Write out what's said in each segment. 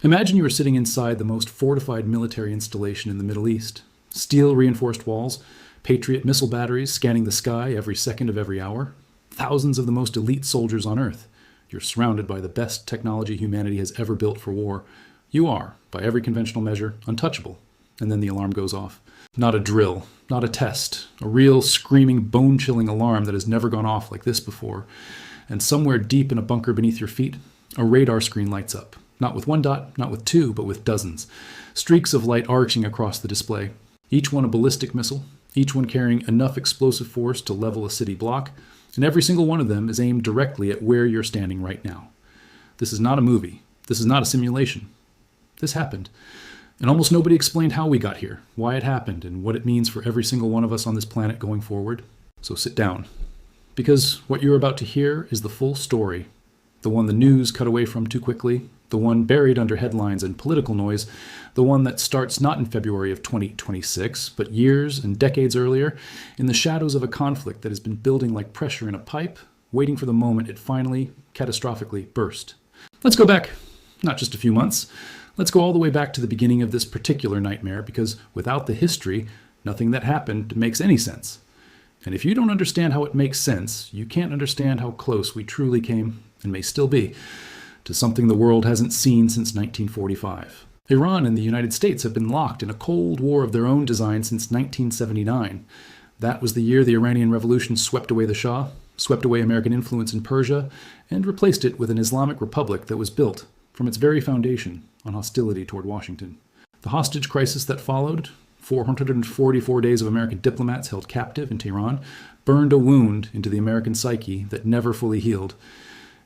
Imagine you are sitting inside the most fortified military installation in the Middle East. Steel-reinforced walls, Patriot missile batteries scanning the sky every second of every hour, thousands of the most elite soldiers on Earth. You're surrounded by the best technology humanity has ever built for war. You are, by every conventional measure, untouchable. And then the alarm goes off. Not a drill, not a test, a real screaming, bone-chilling alarm that has never gone off like this before. And somewhere deep in a bunker beneath your feet, a radar screen lights up. Not with one dot, not with two, but with dozens. Streaks of light arching across the display. Each one a ballistic missile, each one carrying enough explosive force to level a city block, and every single one of them is aimed directly at where you're standing right now. This is not a movie. This is not a simulation. This happened. And almost nobody explained how we got here, why it happened, and what it means for every single one of us on this planet going forward. So sit down. Because what you're about to hear is the full story. The one the news cut away from too quickly, the one buried under headlines and political noise, the one that starts not in February of 2026, but years and decades earlier, in the shadows of a conflict that has been building like pressure in a pipe, waiting for the moment it finally, catastrophically burst. Let's go back, not just a few months. Let's go all the way back to the beginning of this particular nightmare, because without the history, nothing that happened makes any sense. And if you don't understand how it makes sense, you can't understand how close we truly came, and may still be, to something the world hasn't seen since 1945. Iran and the United States have been locked in a Cold War of their own design since 1979. That was the year the Iranian Revolution swept away the Shah, swept away American influence in Persia, and replaced it with an Islamic republic that was built, from its very foundation, on hostility toward Washington. The hostage crisis that followed, 444 days of American diplomats held captive in Tehran, burned a wound into the American psyche that never fully healed.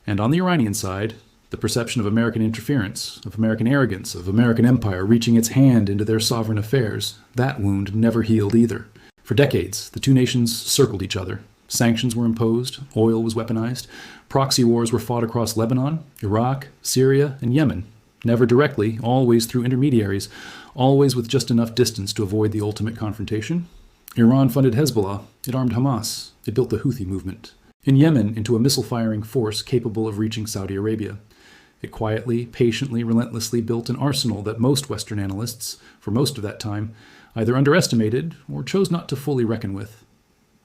And on the Iranian side, the perception of American interference, of American arrogance, of American empire reaching its hand into their sovereign affairs, that wound never healed either. For decades, the two nations circled each other. Sanctions were imposed, oil was weaponized, proxy wars were fought across Lebanon, Iraq, Syria, and Yemen. Never directly, always through intermediaries, always with just enough distance to avoid the ultimate confrontation. Iran funded Hezbollah, it armed Hamas, it built the Houthi movement. In Yemen, into a missile-firing force capable of reaching Saudi Arabia. It quietly, patiently, relentlessly built an arsenal that most Western analysts, for most of that time, either underestimated or chose not to fully reckon with.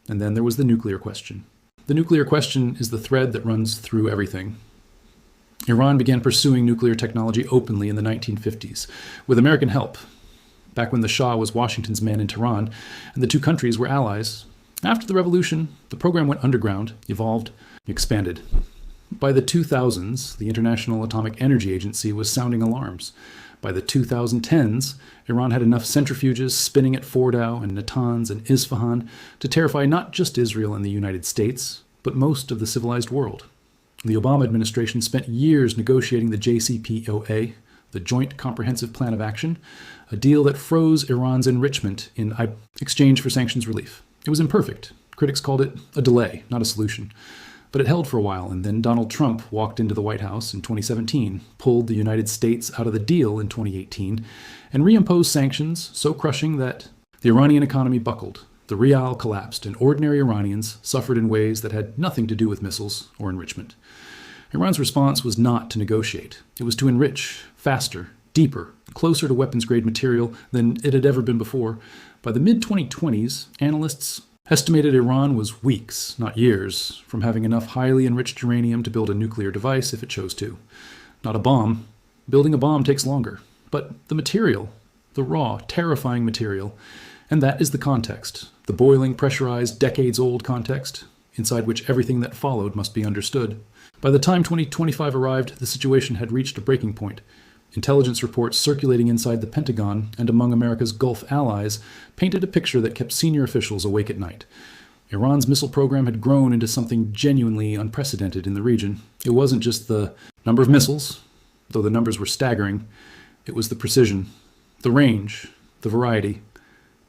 And then there was the nuclear question. The nuclear question is the thread that runs through everything. Iran began pursuing nuclear technology openly in the 1950s, with American help, back when the Shah was Washington's man in Tehran, and the two countries were allies. After the revolution, the program went underground, evolved, expanded. By the 2000s, the International Atomic Energy Agency was sounding alarms. By the 2010s, Iran had enough centrifuges spinning at Fordow and Natanz and Isfahan to terrify not just Israel and the United States, but most of the civilized world. The Obama administration spent years negotiating the JCPOA, the Joint Comprehensive Plan of Action, a deal that froze Iran's enrichment in exchange for sanctions relief. It was imperfect. Critics called it a delay, not a solution. But it held for a while, and then Donald Trump walked into the White House in 2017, pulled the United States out of the deal in 2018, and reimposed sanctions so crushing that the Iranian economy buckled, the rial collapsed, and ordinary Iranians suffered in ways that had nothing to do with missiles or enrichment. Iran's response was not to negotiate. It was to enrich, faster, deeper, closer to weapons-grade material than it had ever been before. By the mid-2020s, analysts estimated Iran was weeks, not years, from having enough highly enriched uranium to build a nuclear device if it chose to. Not a bomb. Building a bomb takes longer. But the material, the raw, terrifying material, and that is the context, the boiling, pressurized, decades-old context, inside which everything that followed must be understood. By the time 2025 arrived, the situation had reached a breaking point. Intelligence reports circulating inside the Pentagon and among America's Gulf allies painted a picture that kept senior officials awake at night. Iran's missile program had grown into something genuinely unprecedented in the region. It wasn't just the number of missiles, though the numbers were staggering. It was the precision, the range, the variety.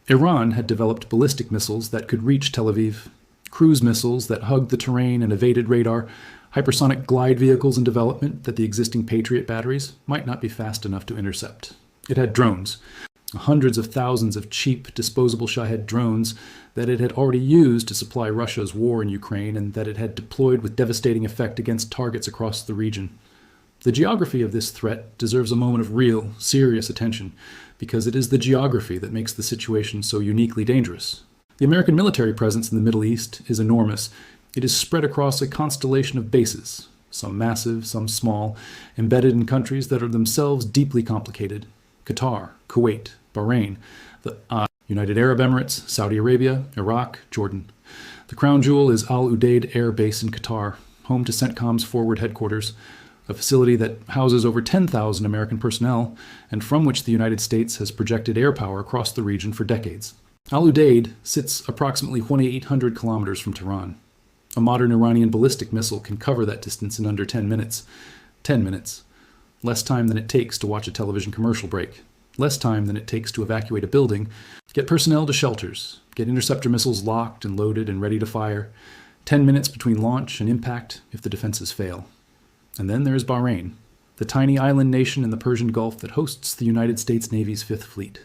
Iran had developed ballistic missiles that could reach Tel Aviv, cruise missiles that hugged the terrain and evaded radar, hypersonic glide vehicles in development that the existing Patriot batteries might not be fast enough to intercept. It had drones, hundreds of thousands of cheap, disposable Shahed drones that it had already used to supply Russia's war in Ukraine and that it had deployed with devastating effect against targets across the region. The geography of this threat deserves a moment of real, serious attention, because it is the geography that makes the situation so uniquely dangerous. The American military presence in the Middle East is enormous. It is spread across a constellation of bases, some massive, some small, embedded in countries that are themselves deeply complicated. Qatar, Kuwait, Bahrain, the United Arab Emirates, Saudi Arabia, Iraq, Jordan. The crown jewel is Al Udeid Air Base in Qatar, home to CENTCOM's forward headquarters, a facility that houses over 10,000 American personnel and from which the United States has projected air power across the region for decades. Al Udeid sits approximately 2,800 kilometers from Tehran. A modern Iranian ballistic missile can cover that distance in under 10 minutes. 10 minutes. Less time than it takes to watch a television commercial break. Less time than it takes to evacuate a building, get personnel to shelters, get interceptor missiles locked and loaded and ready to fire. 10 minutes between launch and impact if the defenses fail. And then there is Bahrain, the tiny island nation in the Persian Gulf that hosts the United States Navy's Fifth Fleet.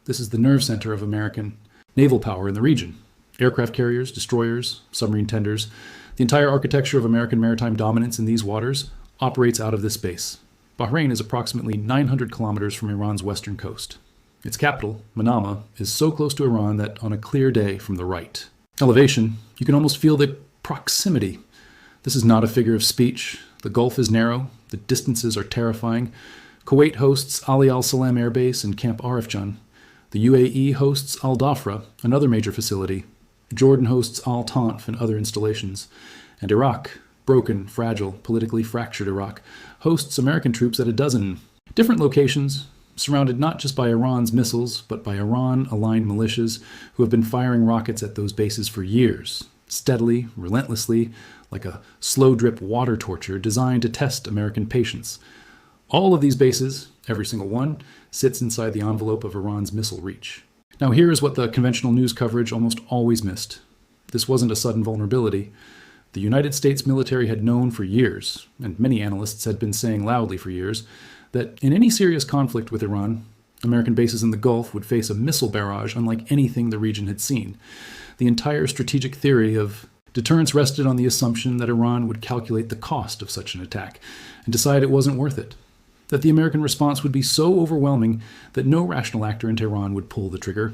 This is the nerve center of American naval power in the region. Aircraft carriers, destroyers, submarine tenders, the entire architecture of American maritime dominance in these waters operates out of this base. Bahrain is approximately 900 kilometers from Iran's western coast. Its capital, Manama, is so close to Iran that on a clear day from the right elevation, you can almost feel the proximity. This is not a figure of speech. The Gulf is narrow. The distances are terrifying. Kuwait hosts Ali al-Salam Air Base and Camp Arifjan. The UAE hosts Al Dhafra, another major facility. Jordan hosts Al Tanf and other installations. And Iraq, broken, fragile, politically fractured Iraq, hosts American troops at a dozen different locations, surrounded not just by Iran's missiles, but by Iran-aligned militias who have been firing rockets at those bases for years, steadily, relentlessly, like a slow-drip water torture designed to test American patience. All of these bases, every single one, sits inside the envelope of Iran's missile reach. Now here is what the conventional news coverage almost always missed. This wasn't a sudden vulnerability. The United States military had known for years, and many analysts had been saying loudly for years, that in any serious conflict with Iran, American bases in the Gulf would face a missile barrage unlike anything the region had seen. The entire strategic theory of deterrence rested on the assumption that Iran would calculate the cost of such an attack and decide it wasn't worth it, that the American response would be so overwhelming that no rational actor in Tehran would pull the trigger.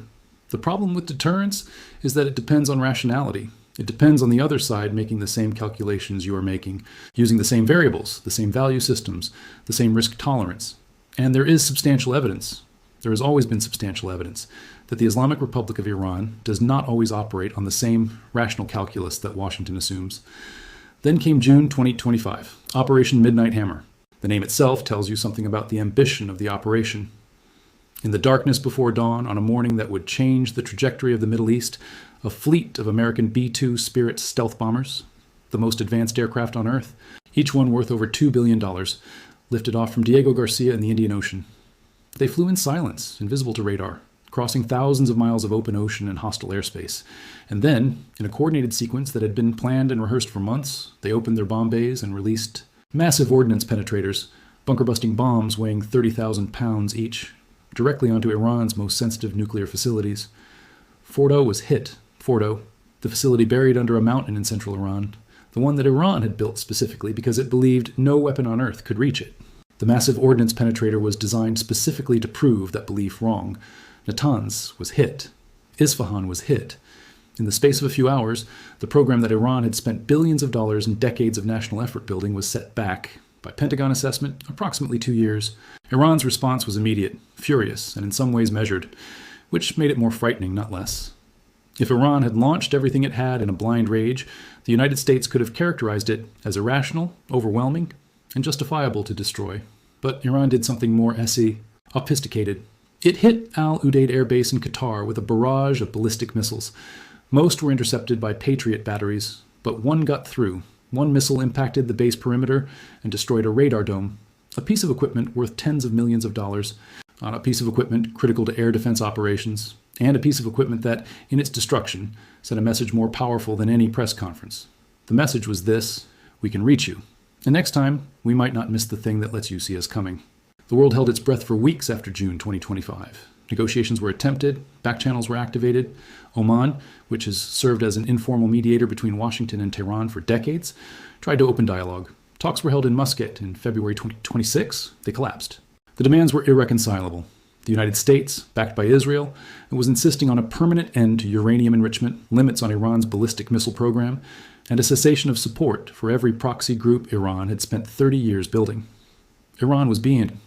The problem with deterrence is that it depends on rationality. It depends on the other side making the same calculations you are making, using the same variables, the same value systems, the same risk tolerance. And there is substantial evidence, there has always been substantial evidence, that the Islamic Republic of Iran does not always operate on the same rational calculus that Washington assumes. Then came June 2025, Operation Midnight Hammer. The name itself tells you something about the ambition of the operation. In the darkness before dawn, on a morning that would change the trajectory of the Middle East, a fleet of American B-2 Spirit stealth bombers, the most advanced aircraft on Earth, each one worth over $2 billion, lifted off from Diego Garcia in the Indian Ocean. They flew in silence, invisible to radar, crossing thousands of miles of open ocean and hostile airspace. And then, in a coordinated sequence that had been planned and rehearsed for months, they opened their bomb bays and released massive ordnance penetrators, bunker-busting bombs weighing 30,000 pounds each, directly onto Iran's most sensitive nuclear facilities. Fordo was hit. Fordo, the facility buried under a mountain in central Iran, the one that Iran had built specifically because it believed no weapon on Earth could reach it. The massive ordnance penetrator was designed specifically to prove that belief wrong. Natanz was hit. Isfahan was hit. In the space of a few hours, the program that Iran had spent billions of dollars and decades of national effort building was set back. By Pentagon assessment, approximately 2 years. Iran's response was immediate, furious, and in some ways measured, which made it more frightening, not less. If Iran had launched everything it had in a blind rage, the United States could have characterized it as irrational, overwhelming, and justifiable to destroy. But Iran did something more sophisticated. It hit Al Udeid Air Base in Qatar with a barrage of ballistic missiles. Most were intercepted by Patriot batteries, but one got through. One missile impacted the base perimeter and destroyed a radar dome, a piece of equipment worth tens of millions of dollars, on a piece of equipment critical to air defense operations, and a piece of equipment that, in its destruction, sent a message more powerful than any press conference. The message was this: we can reach you. And next time, we might not miss the thing that lets you see us coming. The world held its breath for weeks after June 2025. Negotiations were attempted, back channels were activated. Oman, which has served as an informal mediator between Washington and Tehran for decades, tried to open dialogue. Talks were held in Muscat in February 2026. They collapsed. The demands were irreconcilable. The United States, backed by Israel, was insisting on a permanent end to uranium enrichment, limits on Iran's ballistic missile program, and a cessation of support for every proxy group Iran had spent 30 years building. Iran was being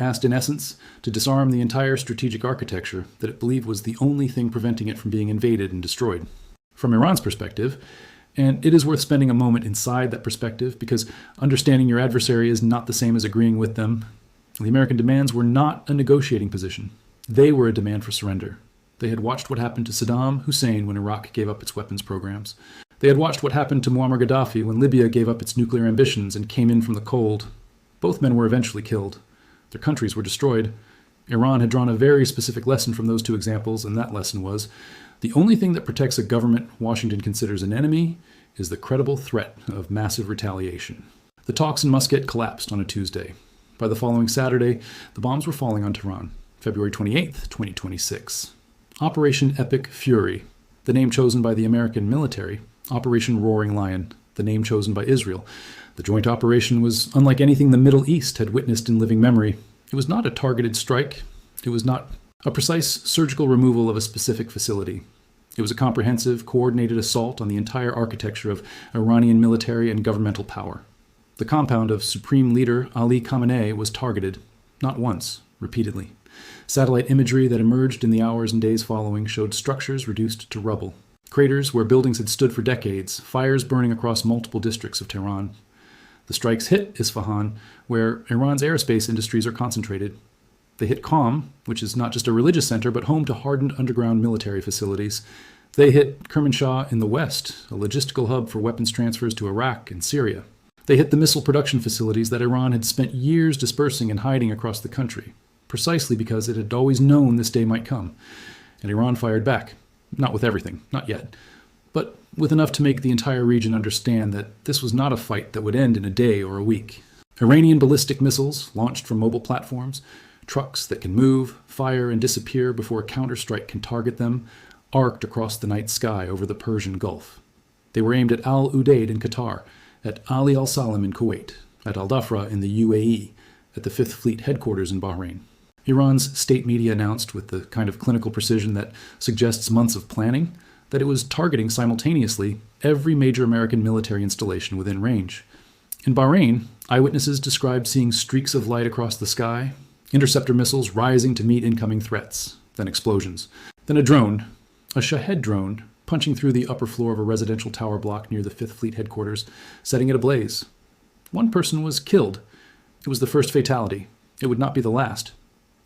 asked in essence to disarm the entire strategic architecture that it believed was the only thing preventing it from being invaded and destroyed. From Iran's perspective, and it is worth spending a moment inside that perspective because understanding your adversary is not the same as agreeing with them, the American demands were not a negotiating position. They were a demand for surrender. They had watched what happened to Saddam Hussein when Iraq gave up its weapons programs. They had watched what happened to Muammar Gaddafi when Libya gave up its nuclear ambitions and came in from the cold. Both men were eventually killed. Their countries were destroyed. Iran had drawn a very specific lesson from those two examples, and that lesson was, the only thing that protects a government Washington considers an enemy is the credible threat of massive retaliation. The talks in Muscat collapsed on a Tuesday. By the following Saturday, the bombs were falling on Tehran, February 28, 2026. Operation Epic Fury, the name chosen by the American military, Operation Roaring Lion, the name chosen by Israel. The joint operation was unlike anything the Middle East had witnessed in living memory. It was not a targeted strike. It was not a precise surgical removal of a specific facility. It was a comprehensive, coordinated assault on the entire architecture of Iranian military and governmental power. The compound of Supreme Leader Ali Khamenei was targeted, not once, repeatedly. Satellite imagery that emerged in the hours and days following showed structures reduced to rubble, craters where buildings had stood for decades, fires burning across multiple districts of Tehran. The strikes hit Isfahan, where Iran's aerospace industries are concentrated. They hit Qom, which is not just a religious center, but home to hardened underground military facilities. They hit Kermanshah in the west, a logistical hub for weapons transfers to Iraq and Syria. They hit the missile production facilities that Iran had spent years dispersing and hiding across the country, precisely because it had always known this day might come. And Iran fired back. Not with everything, not yet, but with enough to make the entire region understand that this was not a fight that would end in a day or a week. Iranian ballistic missiles, launched from mobile platforms, trucks that can move, fire, and disappear before a counterstrike can target them, arced across the night sky over the Persian Gulf. They were aimed at Al Udeid in Qatar, at Ali Al Salam in Kuwait, at Al Dhafra in the UAE, at the Fifth Fleet headquarters in Bahrain. Iran's state media announced with the kind of clinical precision that suggests months of planning that it was targeting simultaneously every major American military installation within range. In Bahrain, eyewitnesses described seeing streaks of light across the sky, interceptor missiles rising to meet incoming threats, then explosions. Then a drone, a Shahed drone, punching through the upper floor of a residential tower block near the Fifth Fleet headquarters, setting it ablaze. One person was killed. It was the first fatality. It would not be the last.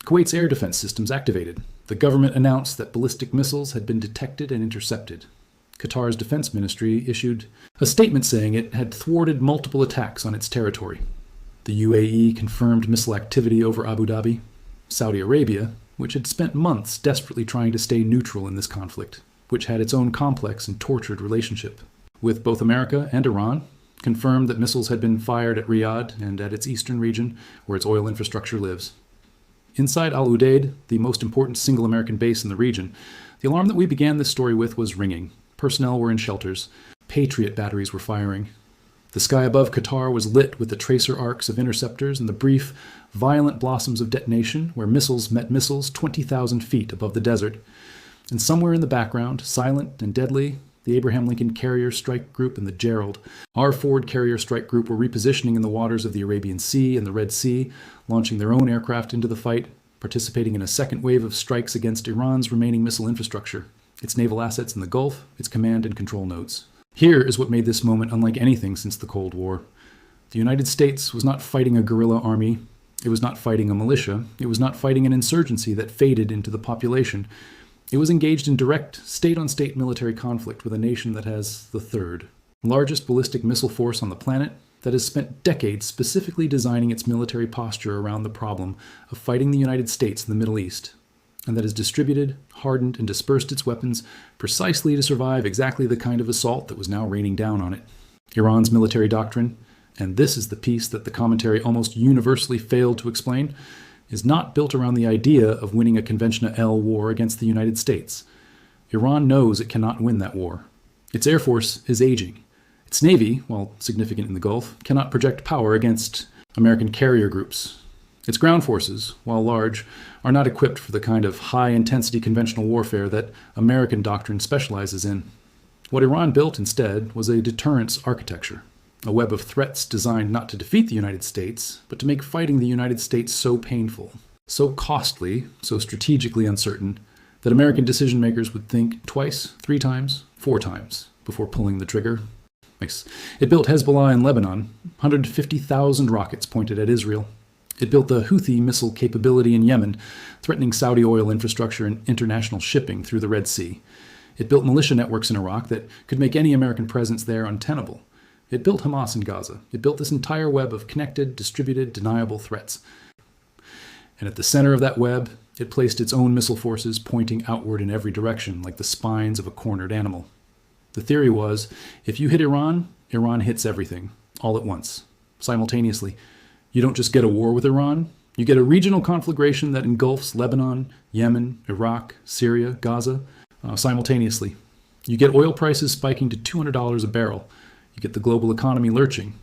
Kuwait's air defense systems activated. The government announced that ballistic missiles had been detected and intercepted. Qatar's defense ministry issued a statement saying it had thwarted multiple attacks on its territory. The UAE confirmed missile activity over Abu Dhabi. Saudi Arabia, which had spent months desperately trying to stay neutral in this conflict, which had its own complex and tortured relationship with both America and Iran, confirmed that missiles had been fired at Riyadh and at its eastern region, where its oil infrastructure lives. Inside Al Udeid, the most important single American base in the region, the alarm that we began this story with was ringing. Personnel were in shelters. Patriot batteries were firing. The sky above Qatar was lit with the tracer arcs of interceptors and the brief, violent blossoms of detonation where missiles met missiles 20,000 feet above the desert. And somewhere in the background, silent and deadly, the Abraham Lincoln Carrier Strike Group and the Gerald, our Ford Carrier Strike Group, were repositioning in the waters of the Arabian Sea and the Red Sea, launching their own aircraft into the fight, participating in a second wave of strikes against Iran's remaining missile infrastructure, its naval assets in the Gulf, its command and control nodes. Here is what made this moment unlike anything since the Cold War. The United States was not fighting a guerrilla army. It was not fighting a militia. It was not fighting an insurgency that faded into the population. It was engaged in direct state-on-state military conflict with a nation that has the third largest ballistic missile force on the planet, that has spent decades specifically designing its military posture around the problem of fighting the United States in the Middle East, and that has distributed, hardened, and dispersed its weapons precisely to survive exactly the kind of assault that was now raining down on it. Iran's military doctrine, and this is the piece that the commentary almost universally failed to explain, is not built around the idea of winning a conventional war against the United States. Iran knows it cannot win that war. Its air force is aging. Its navy, while significant in the Gulf, cannot project power against American carrier groups. Its ground forces, while large, are not equipped for the kind of high-intensity conventional warfare that American doctrine specializes in. What Iran built instead was a deterrence architecture, a web of threats designed not to defeat the United States, but to make fighting the United States so painful, so costly, so strategically uncertain, that American decision-makers would think twice, 3 times, 4 times before pulling the trigger. It built Hezbollah in Lebanon, 150,000 rockets pointed at Israel. It built the Houthi missile capability in Yemen, threatening Saudi oil infrastructure and international shipping through the Red Sea. It built militia networks in Iraq that could make any American presence there untenable. It built Hamas in Gaza. It built this entire web of connected, distributed, deniable threats. And at the center of that web, it placed its own missile forces pointing outward in every direction, like the spines of a cornered animal. The theory was, if you hit Iran, Iran hits everything, all at once, simultaneously. You don't just get a war with Iran, you get a regional conflagration that engulfs Lebanon, Yemen, Iraq, Syria, Gaza, simultaneously. You get oil prices spiking to $200 a barrel. You get the global economy lurching.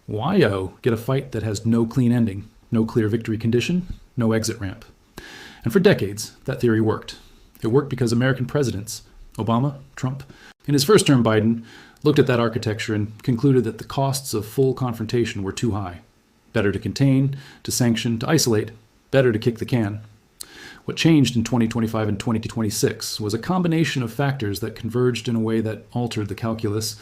Why, get a fight that has no clean ending, no clear victory condition, no exit ramp. And for decades, that theory worked. It worked because American presidents, Obama, Trump, in his first term, Biden, looked at that architecture and concluded that the costs of full confrontation were too high. Better to contain, to sanction, to isolate, better to kick the can. What changed in 2025 and 2026 was a combination of factors that converged in a way that altered the calculus.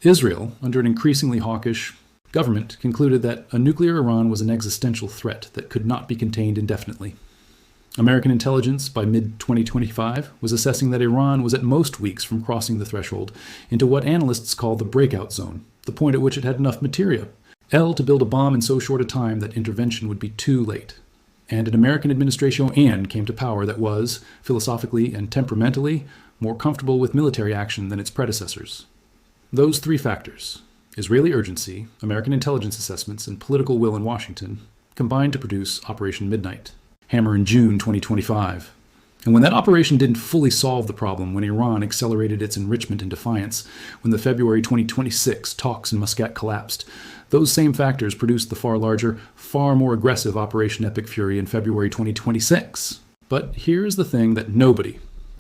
Israel, under an increasingly hawkish government, concluded that a nuclear Iran was an existential threat that could not be contained indefinitely. American intelligence, by mid-2025, was assessing that Iran was at most weeks from crossing the threshold into what analysts call the breakout zone, the point at which it had enough materia, to build a bomb in so short a time that intervention would be too late. And an American administration came to power that was, philosophically and temperamentally, more comfortable with military action than its predecessors. Those 3 factors, Israeli urgency, American intelligence assessments, and political will in Washington, combined to produce Operation Midnight, hammer in June 2025. And when that operation didn't fully solve the problem, when Iran accelerated its enrichment in defiance, when the February 2026 talks in Muscat collapsed, those same factors produced the far larger, far more aggressive Operation Epic Fury in February 2026. But here's the thing that nobody,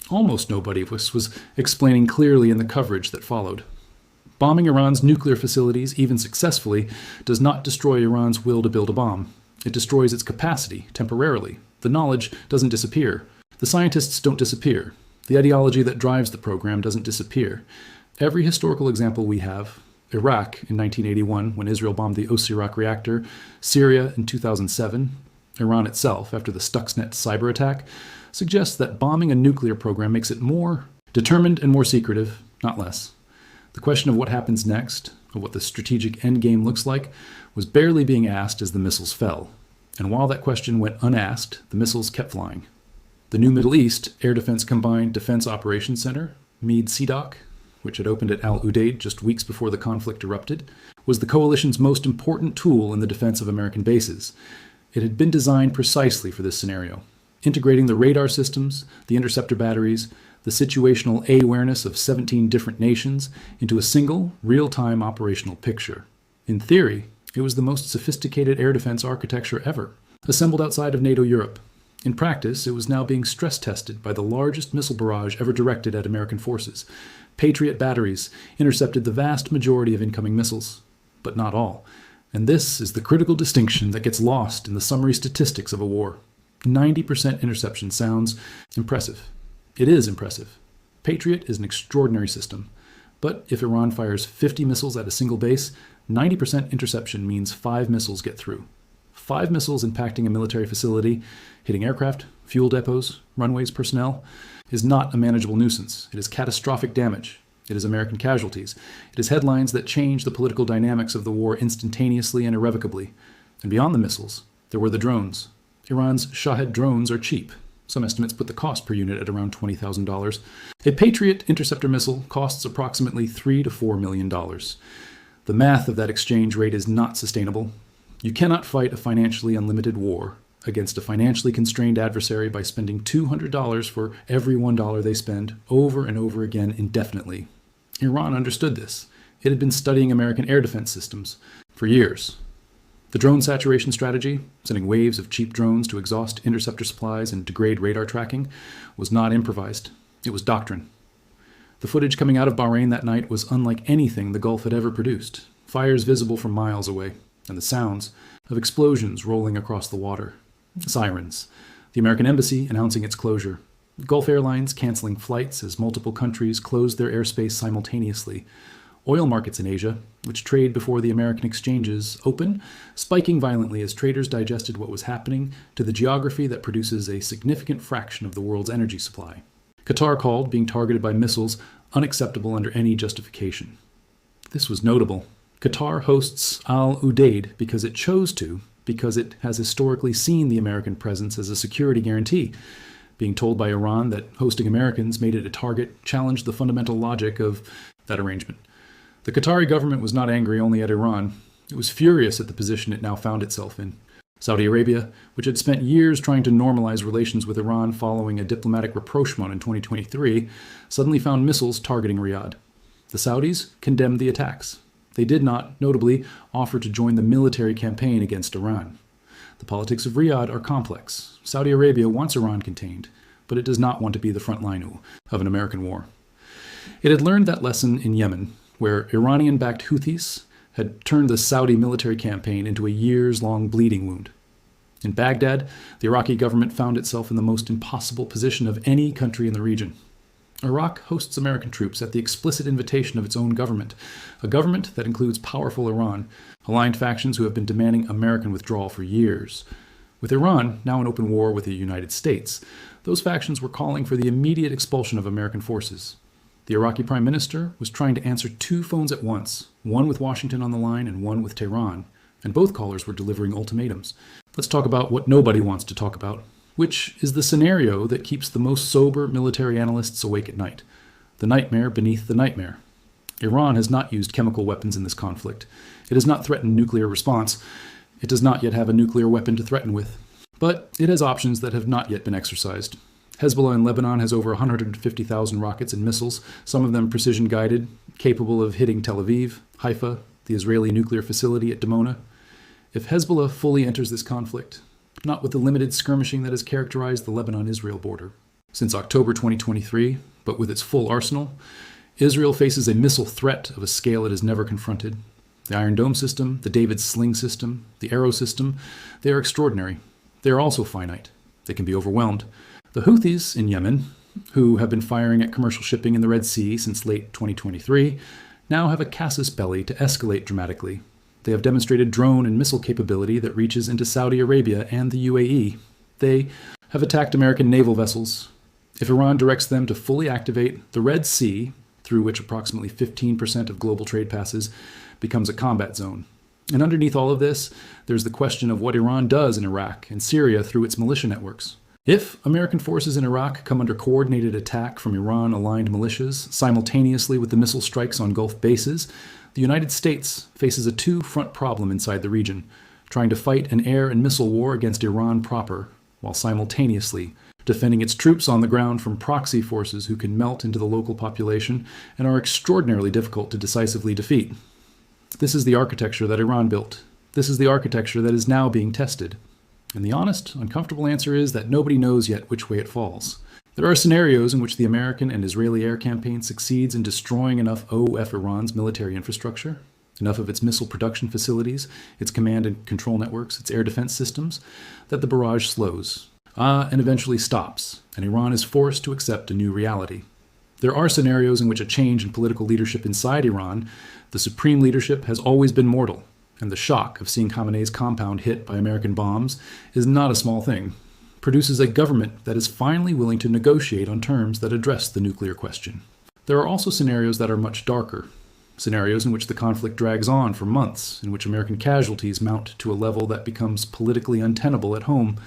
almost nobody, was explaining clearly in the coverage that followed. Bombing Iran's nuclear facilities, even successfully, does not destroy Iran's will to build a bomb. It destroys its capacity, temporarily. The knowledge doesn't disappear. The scientists don't disappear. The ideology that drives the program doesn't disappear. Every historical example we have, Iraq in 1981 when Israel bombed the Osirak reactor, Syria in 2007, Iran itself after the Stuxnet cyber attack, suggests that bombing a nuclear program makes it more determined and more secretive, not less. The question of what happens next, of what the strategic endgame looks like, was barely being asked as the missiles fell. And while that question went unasked, the missiles kept flying. The new Middle East Air Defense Combined Defense Operations Center, MEAD-CDOC, which had opened at Al Udeid just weeks before the conflict erupted, was the coalition's most important tool in the defense of American bases. It had been designed precisely for this scenario, integrating the radar systems, the interceptor batteries, the situational awareness of 17 different nations into a single, real-time operational picture. In theory, it was the most sophisticated air defense architecture ever, assembled outside of NATO Europe. In practice, it was now being stress-tested by the largest missile barrage ever directed at American forces. Patriot batteries intercepted the vast majority of incoming missiles, but not all. And this is the critical distinction that gets lost in the summary statistics of a war. 90% interception sounds impressive. It is impressive. Patriot is an extraordinary system. But if Iran fires 50 missiles at a single base, 90% interception means 5 missiles get through. 5 missiles impacting a military facility, hitting aircraft, fuel depots, runways, personnel, is not a manageable nuisance. It is catastrophic damage. It is American casualties. It is headlines that change the political dynamics of the war instantaneously and irrevocably. And beyond the missiles, there were the drones. Iran's Shahed drones are cheap. Some estimates put the cost per unit at around $20,000. A Patriot interceptor missile costs approximately $3 to $4 million. The math of that exchange rate is not sustainable. You cannot fight a financially unlimited war against a financially constrained adversary by spending $200 for every $1 they spend over and over again indefinitely. Iran understood this. It had been studying American air defense systems for years. The drone saturation strategy, sending waves of cheap drones to exhaust interceptor supplies and degrade radar tracking, was not improvised. It was doctrine. The footage coming out of Bahrain that night was unlike anything the Gulf had ever produced. Fires visible from miles away, and the sounds of explosions rolling across the water. Sirens. The American embassy announcing its closure. Gulf Airlines canceling flights as multiple countries closed their airspace simultaneously. Oil markets in Asia, which trade before the American exchanges, open, spiking violently as traders digested what was happening to the geography that produces a significant fraction of the world's energy supply. Qatar called being targeted by missiles unacceptable under any justification. This was notable. Qatar hosts Al Udeid because it chose to, because it has historically seen the American presence as a security guarantee. Being told by Iran that hosting Americans made it a target challenged the fundamental logic of that arrangement. The Qatari government was not angry only at Iran. It was furious at the position it now found itself in. Saudi Arabia, which had spent years trying to normalize relations with Iran following a diplomatic rapprochement in 2023, suddenly found missiles targeting Riyadh. The Saudis condemned the attacks. They did not, notably, offer to join the military campaign against Iran. The politics of Riyadh are complex. Saudi Arabia wants Iran contained, but it does not want to be the front line of an American war. It had learned that lesson in Yemen, where Iranian-backed Houthis had turned the Saudi military campaign into a years-long bleeding wound. In Baghdad, the Iraqi government found itself in the most impossible position of any country in the region. Iraq hosts American troops at the explicit invitation of its own government, a government that includes powerful Iran, aligned factions who have been demanding American withdrawal for years. With Iran now in open war with the United States, those factions were calling for the immediate expulsion of American forces. The Iraqi prime minister was trying to answer two phones at once, one with Washington on the line and one with Tehran, and both callers were delivering ultimatums. Let's talk about what nobody wants to talk about, which is the scenario that keeps the most sober military analysts awake at night. The nightmare beneath the nightmare. Iran has not used chemical weapons in this conflict. It has not threatened nuclear response. It does not yet have a nuclear weapon to threaten with. But it has options that have not yet been exercised. Hezbollah in Lebanon has over 150,000 rockets and missiles, some of them precision-guided, capable of hitting Tel Aviv, Haifa, the Israeli nuclear facility at Dimona. If Hezbollah fully enters this conflict, not with the limited skirmishing that has characterized the Lebanon-Israel border. Since October 2023, but with its full arsenal, Israel faces a missile threat of a scale it has never confronted. The Iron Dome system, the David Sling system, the Arrow system, they are extraordinary. They are also finite. They can be overwhelmed. The Houthis in Yemen, who have been firing at commercial shipping in the Red Sea since late 2023, now have a casus belli to escalate dramatically. They have demonstrated drone and missile capability that reaches into Saudi Arabia and the UAE. They have attacked American naval vessels. If Iran directs them to fully activate, the Red Sea, through which approximately 15% of global trade passes, becomes a combat zone. And underneath all of this, there's the question of what Iran does in Iraq and Syria through its militia networks. If American forces in Iraq come under coordinated attack from Iran-aligned militias, simultaneously with the missile strikes on Gulf bases, the United States faces a two-front problem inside the region, trying to fight an air and missile war against Iran proper, while simultaneously defending its troops on the ground from proxy forces who can melt into the local population and are extraordinarily difficult to decisively defeat. This is the architecture that Iran built. This is the architecture that is now being tested. And the honest, uncomfortable answer is that nobody knows yet which way it falls. There are scenarios in which the American and Israeli air campaign succeeds in destroying enough OF Iran's military infrastructure, enough of its missile production facilities, its command and control networks, its air defense systems, that the barrage slows, and eventually stops, and Iran is forced to accept a new reality. There are scenarios in which a change in political leadership inside Iran, the supreme leadership, has always been mortal, and the shock of seeing Khamenei's compound hit by American bombs is not a small thing, produces a government that is finally willing to negotiate on terms that address the nuclear question. There are also scenarios that are much darker, scenarios in which the conflict drags on for months, in which American casualties mount to a level that becomes politically untenable at home,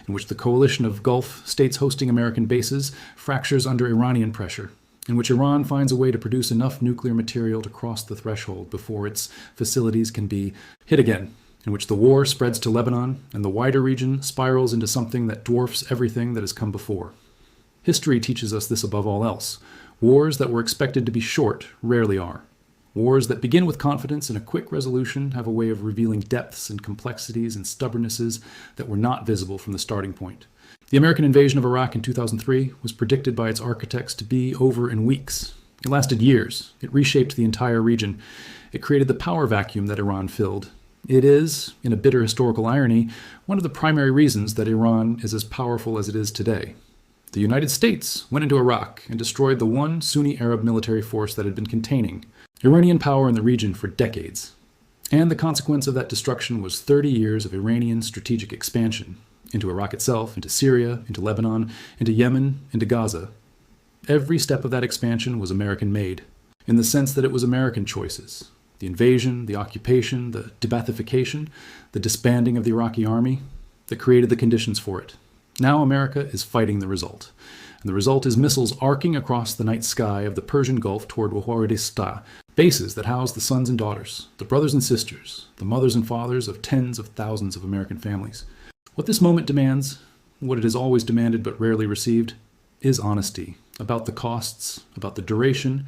in which the coalition of Gulf states hosting American bases fractures under Iranian pressure, in which Iran finds a way to produce enough nuclear material to cross the threshold before its facilities can be hit again, in which the war spreads to Lebanon and the wider region spirals into something that dwarfs everything that has come before. History teaches us this above all else. Wars that were expected to be short rarely are. Wars that begin with confidence and a quick resolution have a way of revealing depths and complexities and stubbornnesses that were not visible from the starting point. The American invasion of Iraq in 2003 was predicted by its architects to be over in weeks. It lasted years. It reshaped the entire region. It created the power vacuum that Iran filled. It is, in a bitter historical irony, one of the primary reasons that Iran is as powerful as it is today. The United States went into Iraq and destroyed the one Sunni Arab military force that had been containing Iranian power in the region for decades. And the consequence of that destruction was 30 years of Iranian strategic expansion into Iraq itself, into Syria, into Lebanon, into Yemen, into Gaza. Every step of that expansion was American-made, in the sense that it was American choices. The invasion, the occupation, the de-Baathification, the disbanding of the Iraqi army that created the conditions for it. Now America is fighting the result. And the result is missiles arcing across the night sky of the Persian Gulf toward Waziristan, bases that house the sons and daughters, the brothers and sisters, the mothers and fathers of tens of thousands of American families. What this moment demands, what it has always demanded but rarely received, is honesty about the costs, about the duration,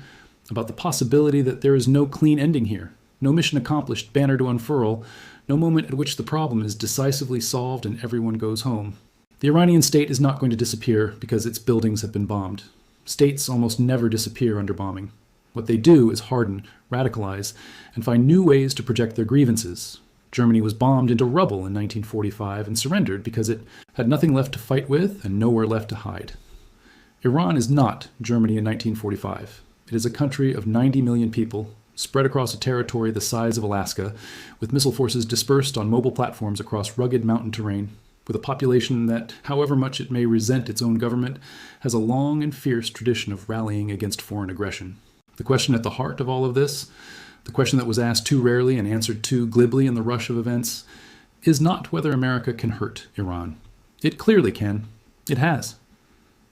about the possibility that there is no clean ending here, no mission accomplished banner to unfurl, no moment at which the problem is decisively solved and everyone goes home. The Iranian state is not going to disappear because its buildings have been bombed. States almost never disappear under bombing. What they do is harden, radicalize, and find new ways to project their grievances. Germany was bombed into rubble in 1945 and surrendered because it had nothing left to fight with and nowhere left to hide. Iran is not Germany in 1945. It is a country of 90 million people, spread across a territory the size of Alaska, with missile forces dispersed on mobile platforms across rugged mountain terrain, with a population that, however much it may resent its own government, has a long and fierce tradition of rallying against foreign aggression. The question at the heart of all of this, the question that was asked too rarely and answered too glibly in the rush of events, is not whether America can hurt Iran. It clearly can. It has.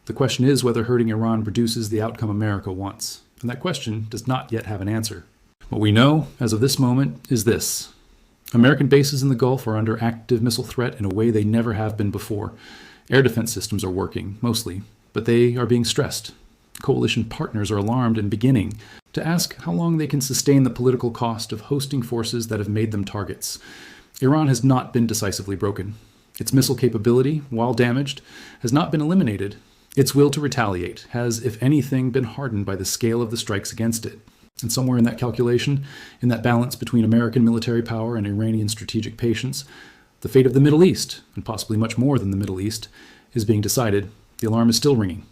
The question is whether hurting Iran produces the outcome America wants. And that question does not yet have an answer. What we know, as of this moment, is this. American bases in the Gulf are under active missile threat in a way they never have been before. Air defense systems are working, mostly, but they are being stressed. Coalition partners are alarmed and beginning to ask how long they can sustain the political cost of hosting forces that have made them targets. Iran has not been decisively broken. Its missile capability, while damaged, has not been eliminated. Its will to retaliate has, if anything, been hardened by the scale of the strikes against it. And somewhere in that calculation, in that balance between American military power and Iranian strategic patience, the fate of the Middle East, and possibly much more than the Middle East, is being decided. The alarm is still ringing.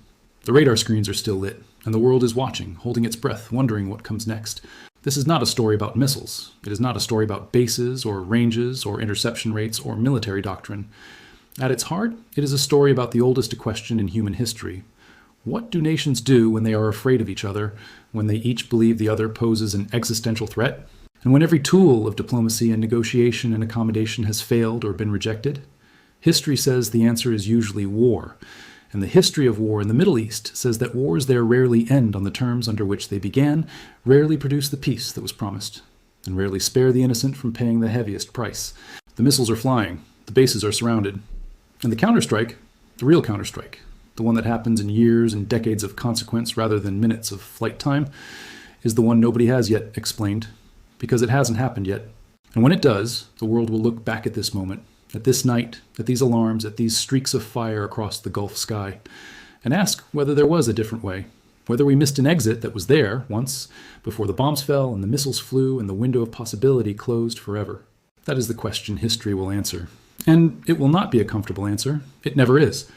The radar screens are still lit, and the world is watching, holding its breath, wondering what comes next. This is not a story about missiles. It is not a story about bases or ranges or interception rates or military doctrine. At its heart, it is a story about the oldest question in human history. What do nations do when they are afraid of each other, when they each believe the other poses an existential threat, and when every tool of diplomacy and negotiation and accommodation has failed or been rejected? History says the answer is usually war, and the history of war in the Middle East says that wars there rarely end on the terms under which they began, rarely produce the peace that was promised, and rarely spare the innocent from paying the heaviest price. The missiles are flying, the bases are surrounded, and the counterstrike, the real counterstrike, the one that happens in years and decades of consequence rather than minutes of flight time, is the one nobody has yet explained, because it hasn't happened yet. And when it does, the world will look back at this moment, at this night, at these alarms, at these streaks of fire across the Gulf sky, and ask whether there was a different way, whether we missed an exit that was there once, before the bombs fell and the missiles flew and the window of possibility closed forever. That is the question history will answer. And it will not be a comfortable answer. It never is.